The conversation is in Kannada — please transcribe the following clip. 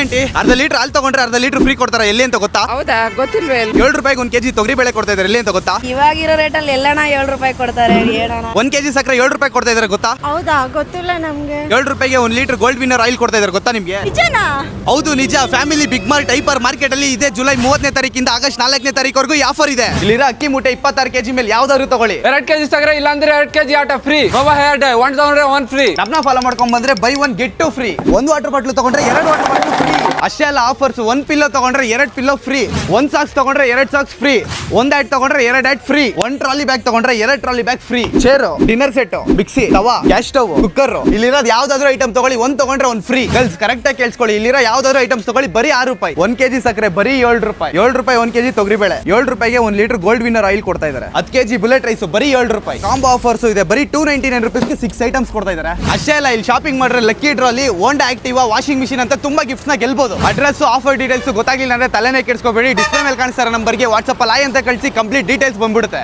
ಆಂಟಿ, ಅರ್ಧ ಲೀಟರ್ ಹಾಲು ತಗೊಂಡ್ರೆ ಅರ್ಧ ಲೀಟರ್ ಫ್ರೀ ಕೊಡ್ತಾರೆ, ಎಲ್ಲಿ ಅಂತ ಗೊತ್ತಾ? ಹೌದಾ, ಗೊತ್ತಿಲ್ವೇ? 7 ರೂಪಾಯಿಗೆ 1 ಕೆಜಿ ತೊಗರಿ ಬೇಳೆ ಕೊಡ್ತಾ ಇದ್ದಾರೆ, ಎಲ್ಲಿ ಅಂತ ಗೊತ್ತಾ? ಇವಾಗಿರೋ ರೇಟಲ್ಲಿ ಎಲ್ಲಣ್ಣ 7 ರೂಪಾಯಿ ಕೊಡ್ತಾರೆ, ಹೇಳೋಣ. 1 ಕೆಜಿ ಸಕ್ಕರೆ 7 ರೂಪಾಯಿ ಕೊಡ್ತಾ ಇದ್ದಾರೆ, ಗೊತ್ತಾ? ಹೌದಾ, ಗೊತ್ತಿಲ್ಲ ನಮ್ಗೆ. 7 ರೂಪಾಯಿಗೆ 1 ಲೀಟರ್ ಗೋಲ್ಡ್ ವಿನ್ನರ್ ಆಯಿಲ್ ಕೊಡ್ತಾ ಇದ್ದಾರೆ, ಗೊತ್ತಾ ನಿಮ್ಗೆ? ನಿಜನಾ? ಹೌದು ನಿಜ. Family big mart hypermarket ಅಲ್ಲಿ ಇದೆ ಜುಲೈ 30ನೇ ತಾರೀಕಿಂದ ಆಗಸ್ಟ್ 4ನೇ ತಾರೀಕವರೆಗೂ ಈ ಆಫರ್ ಇದೆ. ಇಲ್ಲಿರೋ ಅಕ್ಕಿ ಮೂಟೆ 26 ಕೆಜಿ ಮೇಲೆ ಯಾವ್ದಾದ್ರು ತಗೊಳ್ಳಿ, 2 ಕೆಜಿ ಸಕ್ಕರೆ ಇಲ್ಲ ಅಂದ್ರೆ 2 ಕೆಜಿ ಆಟ ಫ್ರೀ. ಗೋವಾ ಹೇರ್ ಡೈ 1 ತಗೊಂಡ್ರೆ 1 ಫ್ರೀ. ನಮ್ನ ಫಾಲೋ ಮಾಡ್ಕೊಂಡ್ ಬಂದ್ರೆ by 1 get 2 free. 1 water bottle ತಗೊಂಡ್ರೆ 2 ವಾಟರ್ ಬಾಟ್ಲು ಫ್ರೀ. ಅಷ್ಟೇ ಅಲ್ಲ ಆಫರ್ಸ್, 1 ಪಿಲ್ಲೋ ತಗೊಂಡ್ರೆ 2 ಪಿಲ್ಲೋ ಫ್ರೀ, 1 ಸಾಕ್ಸ್ ತಗೊಂಡ್ರೆ 2 ಸಾಕ್ಸ್ ಫ್ರೀ, 1 ಹ್ಯಾಟ್ ತಗೊಂಡ್ರೆ 2 ಹ್ಯಾಟ್ ಫ್ರೀ, 1 ಟ್ರಾಲಿ ಬ್ಯಾಗ್ ತಗೊಂಡ್ರೆ 2 trolley bag free. Chair, dinner set, mixie, ತವಾ, ಗ್ಯಾಸ್ ಸ್ಟವ್, ಕುಕ್ಕರ್, ಇಲ್ಲಿರೋದು ಯಾವ್ದಾದ್ರು ಐಟಮ್ ತಗೊಳ್ಳಿ 1 ತಗೊಂಡ್ರೆ 1 ಫ್ರೀ. ಗರ್ಲ್ಸ್ ಕರೆಕ್ಟ್ ಆಗಿ ಕೇಳಿಸ್ಕೊಳ್ಳಿ, ಇಲ್ಲಿರೋ ಯಾವ್ದಾದ್ರು ಐಟಮ್ಸ್ ತಗೊಳ್ಳಿ ಬರೀ 6 ರೂಪಾಯಿ. 1 ಕೆಜಿ ಸಕ್ಕರೆ ಬರೀ 7 ರೂಪಾಯಿ. 7 ರೂಪಾಯಿ 1 ಕೆಜಿ ತೊಗರಿ ಬೇಳೆ. 7 ರೂಪಾಯಿಗೆ 1 ಲೀಟರ್ ಗೋಲ್ಡ್ ವಿನ್ನರ್ ಆಯಿಲ್ ಕೊಡ್ತಾ ಇದ್ದಾರೆ. 10 ಕೆಜಿ ಬುಲೆಟ್ ರೈಸ್ ಬರೀ 7 ರೂಪಾಯಿ. ಕಾಂಬೋ ಆಫರ್ಸ್ ಇದೆ, ಬರೀ 299 ರುಪೀಸ್ಗೆ 6 ಐಟಮ್ಸ್ ಕೊಡ್ತಾ ಇದ್ದಾರೆ. ಅಷ್ಟೇ ಅಲ್ಲ, ಇಲ್ಲಿ ಶಾಪಿಂಗ್ ಮಾಡಿದ್ರೆ ಲಕ್ಕಿ ಡ್ರಾ ಅಲ್ಲಿ ಹೋಂಡಾ ಆಕ್ಟಿವಾ ವಾಷಿಂಗ್ ಮಿಷಿನ್ ಅಂತ ತುಂಬಾ ಗಿಫ್ಟ್ಸ್ ನ ಗೆಲ್ಬಹುದು. ಅಡ್ರೆಸ್, ಆಫರ್ ಡೀಟೇಲ್ಸ್ ಗೊತ್ತಾಗಿಲ್ಲ ಅಂದ್ರೆ ತಲೆನೇ ಕೆಡಿಸ್ಕೋಬೇಡಿ. ಡಿಸ್ಪ್ಲೇ ಮೇಲೆ ಕಾಣಿಸ್ತಾರ ನಂಬರ್ಗೆ ವಾಟ್ಸ್ಆಪ್ ಅಲ್ಲಿ ಅಂತ ಕಳಿಸಿ, ಕಂಪ್ಲೀಟ್ ಡೀಟೇಲ್ಸ್ ಬಂದ್ಬಿಡುತ್ತೆ.